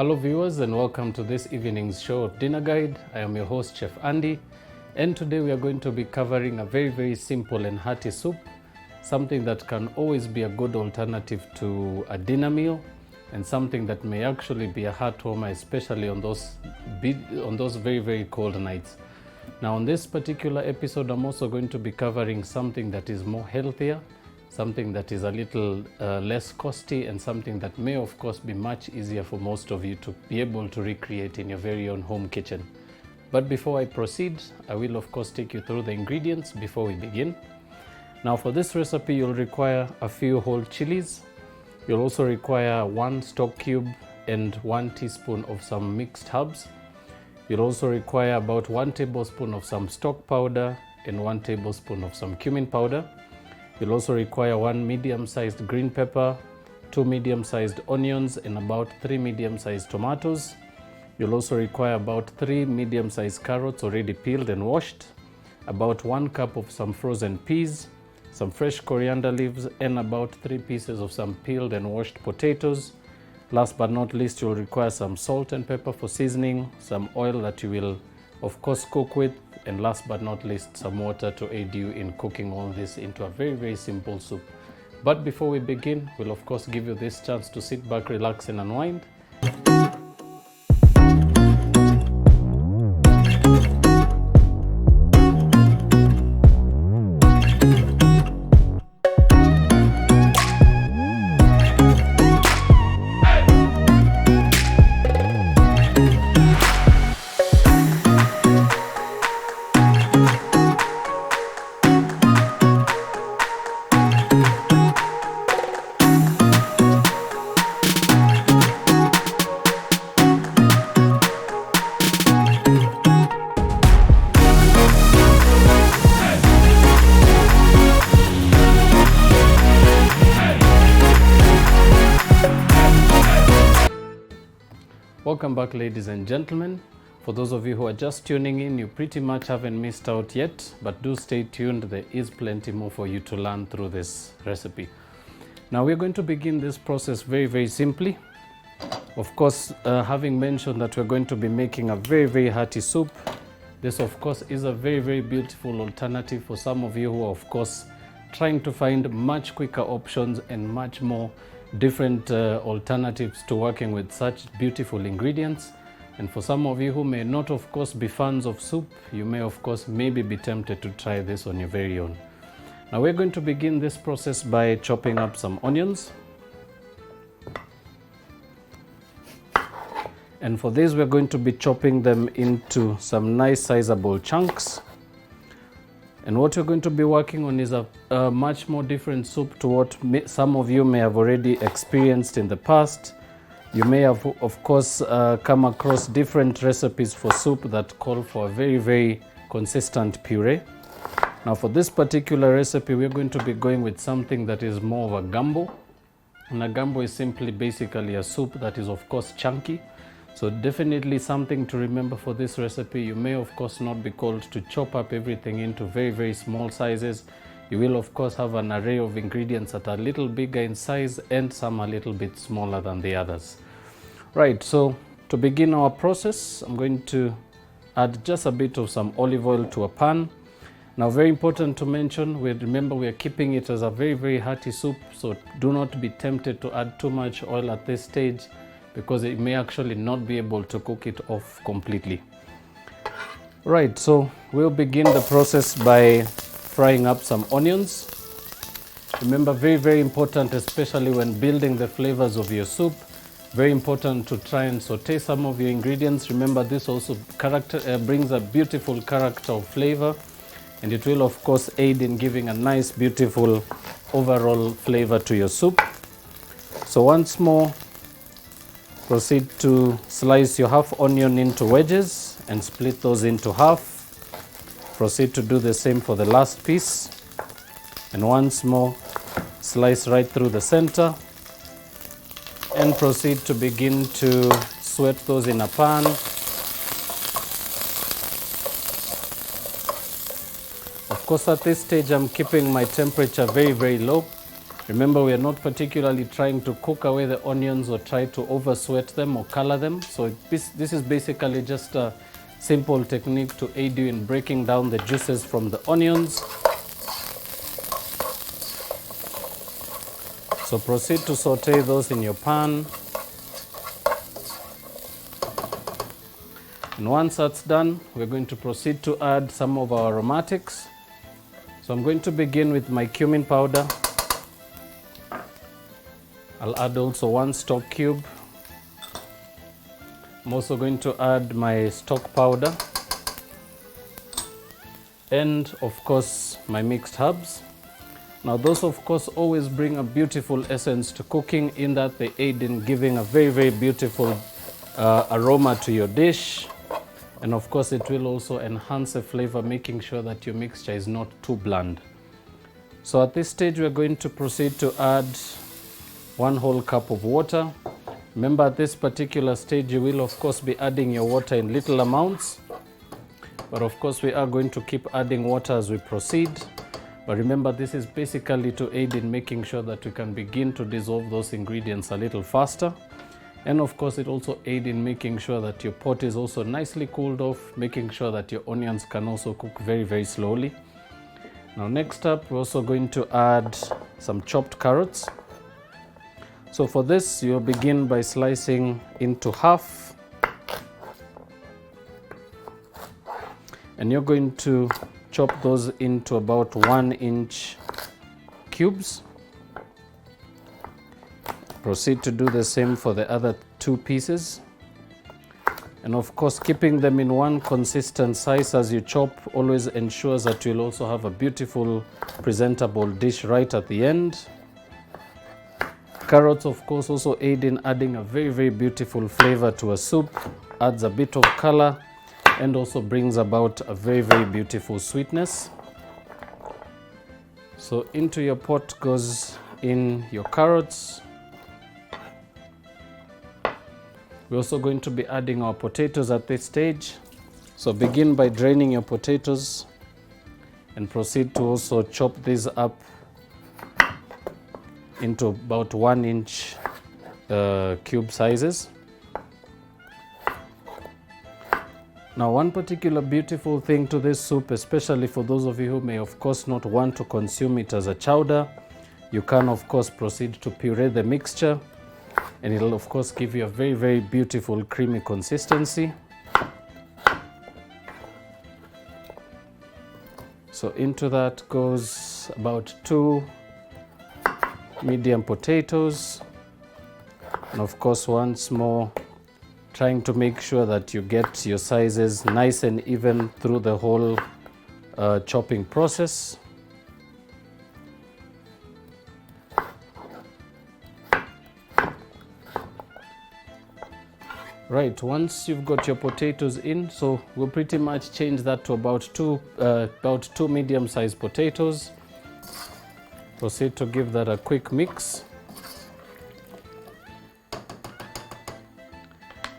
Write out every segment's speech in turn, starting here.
Hello viewers and welcome to this evening's show of Dinner Guide. I am your host Chef Andy, and today we are going to be covering a very simple and hearty soup, something that can always be a good alternative to a dinner meal and something that may actually be a heart warmer, especially on those very cold nights. Now on this particular episode I'm also going to be covering something that is more healthier, something that is a little less costly, and something that may of course be much easier for most of you to be able to recreate in your very own home kitchen. But before I proceed, I will of course take you through the ingredients before we begin. Now for this recipe you'll require a few whole chilies. You'll also require 1 stock cube and 1 teaspoon of some mixed herbs. You'll also require about 1 tablespoon of some stock powder and 1 tablespoon of some cumin powder. You'll also require 1 medium-sized green pepper, 2 medium-sized onions, and about 3 medium-sized tomatoes. You'll also require about 3 medium-sized carrots already peeled and washed, about 1 cup of some frozen peas, some fresh coriander leaves, and about 3 pieces of some peeled and washed potatoes. Last but not least, you'll require some salt and pepper for seasoning, some oil that you will of course cook with, and last but not least, some water to aid you in cooking all this into a very simple soup. But before we begin, we'll of course give you this chance to sit back, relax and unwind. Welcome back, ladies and gentlemen. For those of you who are just tuning in, you pretty much haven't missed out yet, but do stay tuned. There is plenty more for you to learn through this recipe. Now we're going to begin this process very simply. Of course, having mentioned that we're going to be making a very hearty soup, this of course is a very beautiful alternative for some of you who are of course trying to find much quicker options and much more different alternatives to working with such beautiful ingredients. And for some of you who may not of course be fans of soup, you may of course maybe be tempted to try this on your very own. Now we're going to begin this process by chopping up some onions. And for this we're going to be chopping them into some nice sizable chunks. And what we're going to be working on is a much more different soup to what some of you may have already experienced in the past. You may have of course come across different recipes for soup that call for a very consistent puree. Now for this particular recipe we're going to be going with something that is more of a gumbo. And a gumbo is simply basically a soup that is of course chunky. So definitely something to remember for this recipe. You may of course not be called to chop up everything into very small sizes. You will of course have an array of ingredients that are a little bigger in size and some a little bit smaller than the others. Right, so to begin our process, I'm going to add just a bit of some olive oil to a pan. Now very important to mention, remember we are keeping it as a very hearty soup, so do not be tempted to add too much oil at this stage, because it may actually not be able to cook it off completely. Right, so we'll begin the process by frying up some onions. Remember, very important, especially when building the flavors of your soup, very important to try and saute some of your ingredients. Remember, this also brings a beautiful character of flavor, and it will of course aid in giving a nice beautiful overall flavor to your soup. So once more, proceed to slice your half onion into wedges and split those into half. Proceed to do the same for the last piece. And once more, slice right through the center. And proceed to begin to sweat those in a pan. Of course, at this stage, I'm keeping my temperature very low. Remember, we are not particularly trying to cook away the onions or try to over sweat them or color them. So this is basically just a simple technique to aid you in breaking down the juices from the onions. So proceed to saute those in your pan. And once that's done, we're going to proceed to add some of our aromatics. So I'm going to begin with my cumin powder. I'll add also 1 stock cube. I'm also going to add my stock powder and of course my mixed herbs. Now those of course always bring a beautiful essence to cooking in that they aid in giving a very beautiful aroma to your dish, and of course it will also enhance the flavor, making sure that your mixture is not too bland. So at this stage we're going to proceed to add 1 whole cup of water. Remember, at this particular stage you will of course be adding your water in little amounts, but of course we are going to keep adding water as we proceed. But remember, this is basically to aid in making sure that we can begin to dissolve those ingredients a little faster. And of course it also aids in making sure that your pot is also nicely cooled off, making sure that your onions can also cook very slowly. Now next up, we're also going to add some chopped carrots. So for this, you'll begin by slicing into half, and you're going to chop those into about 1-inch cubes. Proceed to do the same for the other 2 pieces. And of course, keeping them in one consistent size as you chop always ensures that you'll also have a beautiful, presentable dish right at the end. Carrots of course also aid in adding a very beautiful flavor to a soup, adds a bit of color, and also brings about a very beautiful sweetness. So into your pot goes in your carrots. We're also going to be adding our potatoes at this stage. So begin by draining your potatoes and proceed to also chop these up into about 1-inch cube sizes. Now, one particular beautiful thing to this soup, especially for those of you who may of course not want to consume it as a chowder, you can of course proceed to puree the mixture, and it'll of course give you a very beautiful creamy consistency. So into that goes about 2 medium potatoes, and of course once more trying to make sure that you get your sizes nice and even through the whole chopping process. Right, once you've got your potatoes in, so we'll pretty much change that to about two medium-sized potatoes. Proceed to give that a quick mix.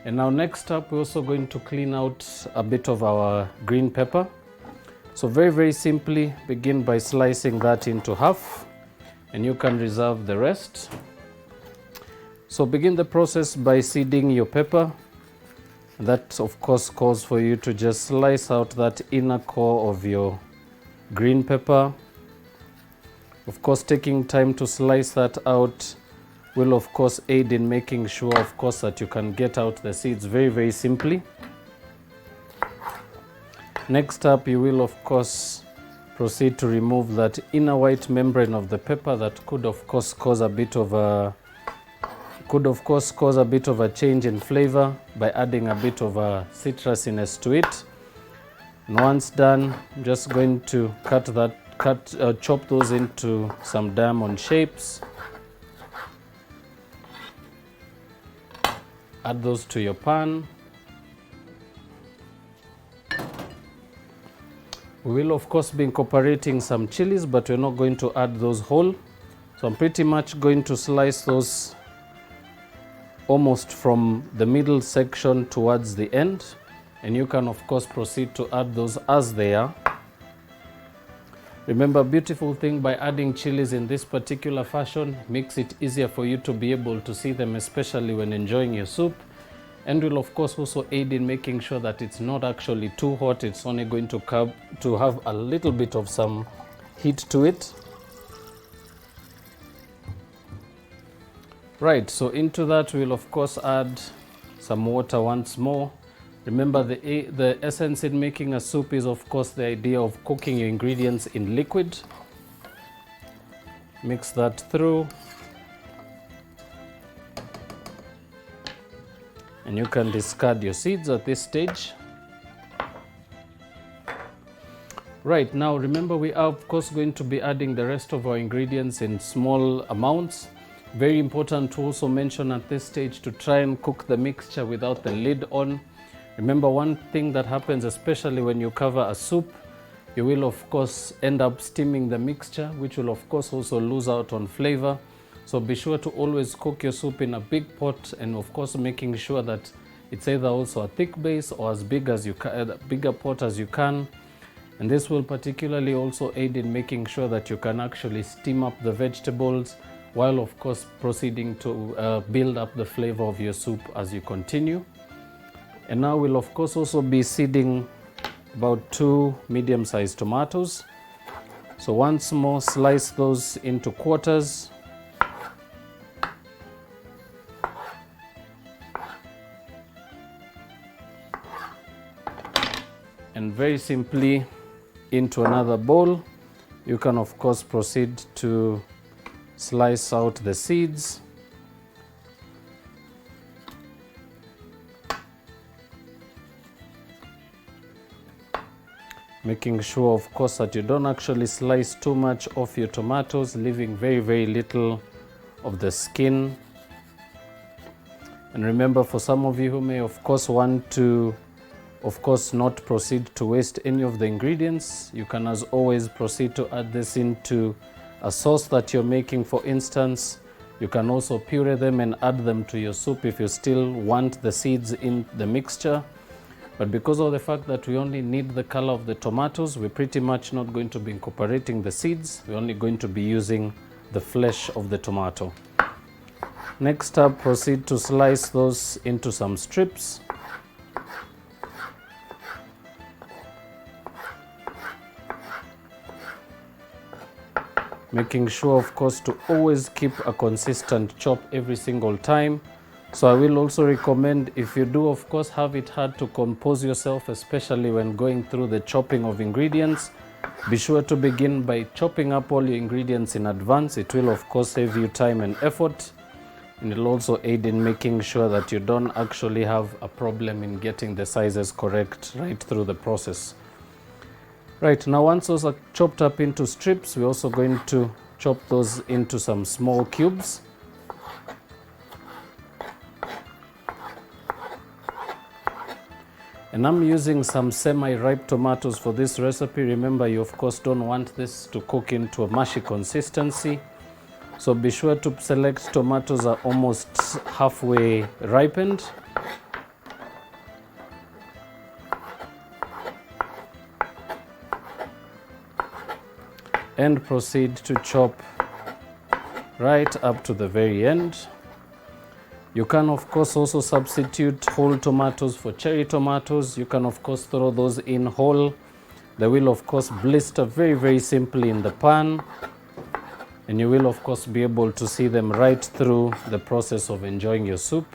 And now next up, we're also going to clean out a bit of our green pepper. So very simply begin by slicing that into half, and you can reserve the rest. So begin the process by seeding your pepper. That of course calls for you to just slice out that inner core of your green pepper. Of course, taking time to slice that out will of course aid in making sure of course that you can get out the seeds very simply. Next up, you will of course proceed to remove that inner white membrane of the pepper that could of course cause a bit of a change in flavor by adding a bit of a citrusiness to it. And once done, I'm just going to chop those into some diamond shapes. Add those to your pan. We will of course be incorporating some chilies, but we're not going to add those whole. So I'm pretty much going to slice those almost from the middle section towards the end, and you can of course proceed to add those as they are. Remember, beautiful thing by adding chilies in this particular fashion makes it easier for you to be able to see them, especially when enjoying your soup, and will of course also aid in making sure that it's not actually too hot. It's only going to have a little bit of some heat to it. Right, so into that we'll of course add some water once more. Remember, the essence in making a soup is of course the idea of cooking your ingredients in liquid. Mix that through. And you can discard your seeds at this stage. Right, now remember, we are of course going to be adding the rest of our ingredients in small amounts. Very important to also mention at this stage to try and cook the mixture without the lid on. Remember, one thing that happens, especially when you cover a soup, you will of course end up steaming the mixture, which will of course also lose out on flavor. So be sure to always cook your soup in a big pot, and of course making sure that it's either also a thick base or as big as you can, a bigger pot as you can. And this will particularly also aid in making sure that you can actually steam up the vegetables, while of course proceeding to build up the flavor of your soup as you continue. And now we'll of course also be seeding about 2 medium-sized tomatoes. So once more, slice those into quarters. And very simply into another bowl, you can of course proceed to slice out the seeds. Making sure of course that you don't actually slice too much off your tomatoes, leaving very little of the skin. And remember, for some of you who may of course want to of course not proceed to waste any of the ingredients, you can as always proceed to add this into a sauce that you're making. For instance, you can also puree them and add them to your soup if you still want the seeds in the mixture. But because of the fact that we only need the color of the tomatoes, we're pretty much not going to be incorporating the seeds. We're only going to be using the flesh of the tomato. Next up, proceed to slice those into some strips. Making sure of course to always keep a consistent chop every single time. So I will also recommend, if you do of course have it hard to compose yourself, especially when going through the chopping of ingredients, be sure to begin by chopping up all your ingredients in advance. It will of course save you time and effort, and it will also aid in making sure that you don't actually have a problem in getting the sizes correct right through the process. Right, now once those are chopped up into strips, we're also going to chop those into some small cubes. And I'm using some semi-ripe tomatoes for this recipe. Remember, you of course don't want this to cook into a mushy consistency. So be sure to select tomatoes that are almost halfway ripened. And proceed to chop right up to the very end. You can of course also substitute whole tomatoes for cherry tomatoes. You can of course throw those in whole. They will of course blister very simply in the pan, and you will of course be able to see them right through the process of enjoying your soup.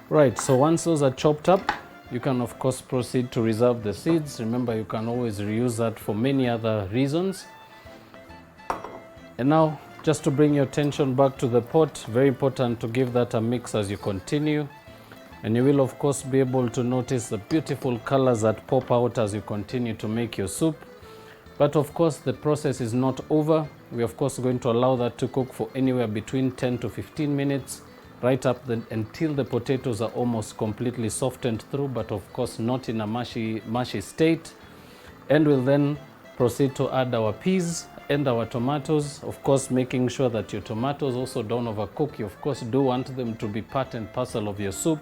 Right, so once those are chopped up, you can of course proceed to reserve the seeds. Remember, you can always reuse that for many other reasons. And now, just to bring your attention back to the pot, very important to give that a mix as you continue. And you will of course be able to notice the beautiful colors that pop out as you continue to make your soup. But of course the process is not over. We're of course going to allow that to cook for anywhere between 10 to 15 minutes. Right up until the potatoes are almost completely softened through, but of course not in a mushy state. And we'll then proceed to add our peas and our tomatoes, of course making sure that your tomatoes also don't overcook. You of course do want them to be part and parcel of your soup.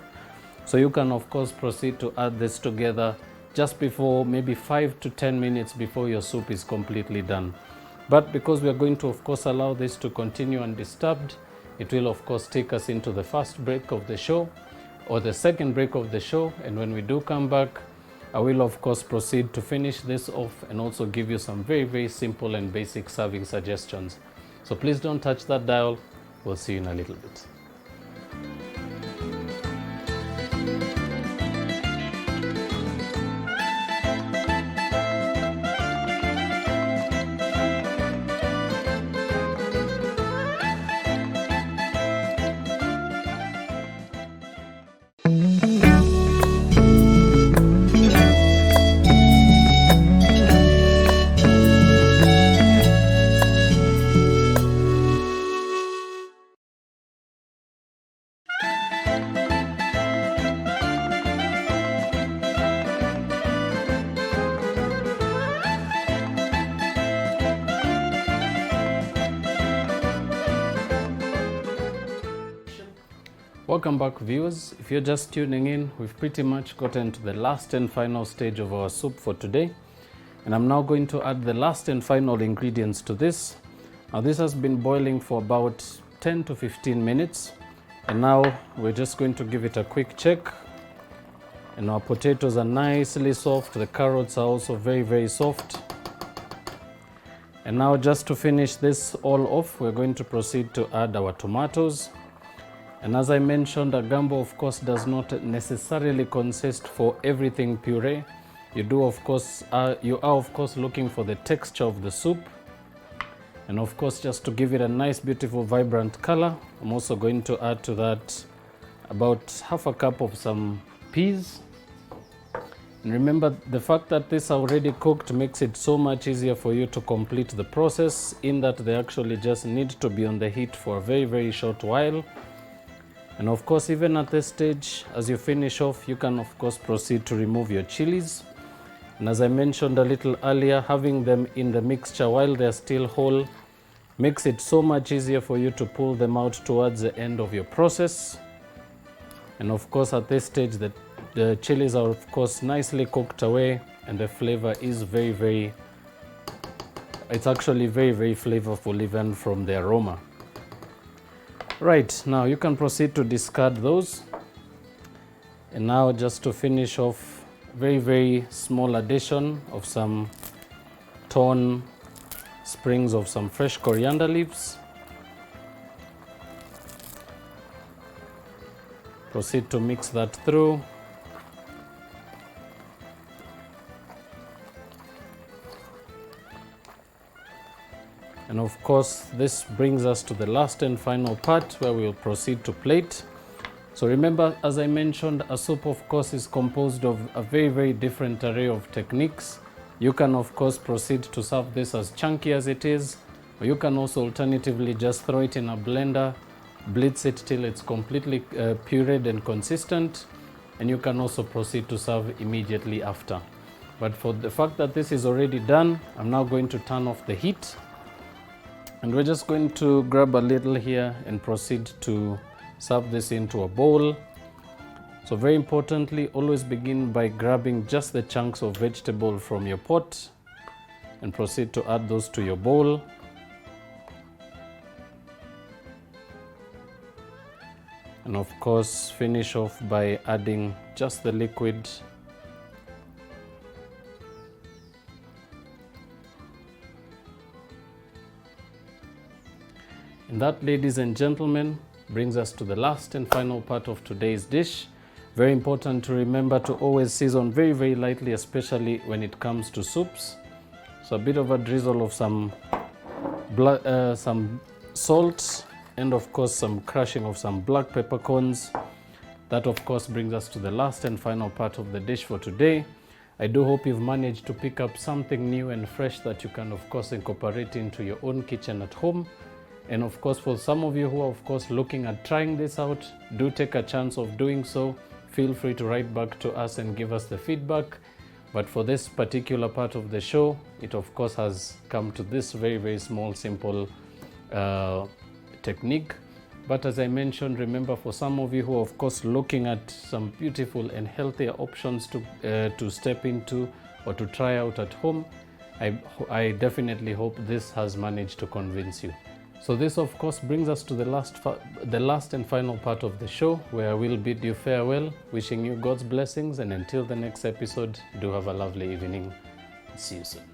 So you can of course proceed to add this together just before, maybe 5 to 10 minutes before your soup is completely done. But because we are going to of course allow this to continue undisturbed, it will of course take us into the first break of the show or the second break of the show. And when we do come back, I will of course proceed to finish this off and also give you some very simple and basic serving suggestions. So please don't touch that dial. We'll see you in a little bit. Welcome back, viewers. If you're just tuning in, we've pretty much gotten to the last and final stage of our soup for today, and I'm now going to add the last and final ingredients to this. Now this has been boiling for about 10 to 15 minutes, and now we're just going to give it a quick check. And our potatoes are nicely soft, the carrots are also very soft. And now, just to finish this all off, we're going to proceed to add our tomatoes. And as I mentioned, a gumbo of course does not necessarily consist for everything puree. You are of course looking for the texture of the soup. And of course, just to give it a nice, beautiful, vibrant color, I'm also going to add to that about half a cup of some peas. And remember, the fact that this are already cooked makes it so much easier for you to complete the process, in that they actually just need to be on the heat for a very short while. And of course, even at this stage, as you finish off, you can of course proceed to remove your chilies. And as I mentioned a little earlier, having them in the mixture while they're still whole makes it so much easier for you to pull them out towards the end of your process. And of course, at this stage, the chilies are of course nicely cooked away, and the flavor is it's actually very flavorful, even from the aroma. Right, now you can proceed to discard those. And now, just to finish off, very small addition of some torn sprigs of some fresh coriander leaves. Proceed to mix that through. And of course, this brings us to the last and final part, where we'll proceed to plate. So remember, as I mentioned, a soup of course is composed of a very different array of techniques. You can of course proceed to serve this as chunky as it is, or you can also alternatively just throw it in a blender, blitz it till it's completely pureed and consistent, and you can also proceed to serve immediately after. But for the fact that this is already done, I'm now going to turn off the heat. And we're just going to grab a little here and proceed to serve this into a bowl. So very importantly, always begin by grabbing just the chunks of vegetable from your pot and proceed to add those to your bowl. And of course, finish off by adding just the liquid. And that, ladies and gentlemen, brings us to the last and final part of today's dish. Very important to remember to always season very lightly, especially when it comes to soups. So a bit of a drizzle of some salt, and of course some crushing of some black peppercorns. That of course brings us to the last and final part of the dish for today. I do hope you've managed to pick up something new and fresh that you can of course incorporate into your own kitchen at home. And of course, for some of you who are of course looking at trying this out, do take a chance of doing so. Feel free to write back to us and give us the feedback. But for this particular part of the show, it of course has come to this very small, simple technique. But as I mentioned, remember, for some of you who are of course looking at some beautiful and healthier options to step into or to try out at home, I definitely hope this has managed to convince you. So this of course brings us to the last and final part of the show, where I will bid you farewell, wishing you God's blessings, and until the next episode, do have a lovely evening. See you soon.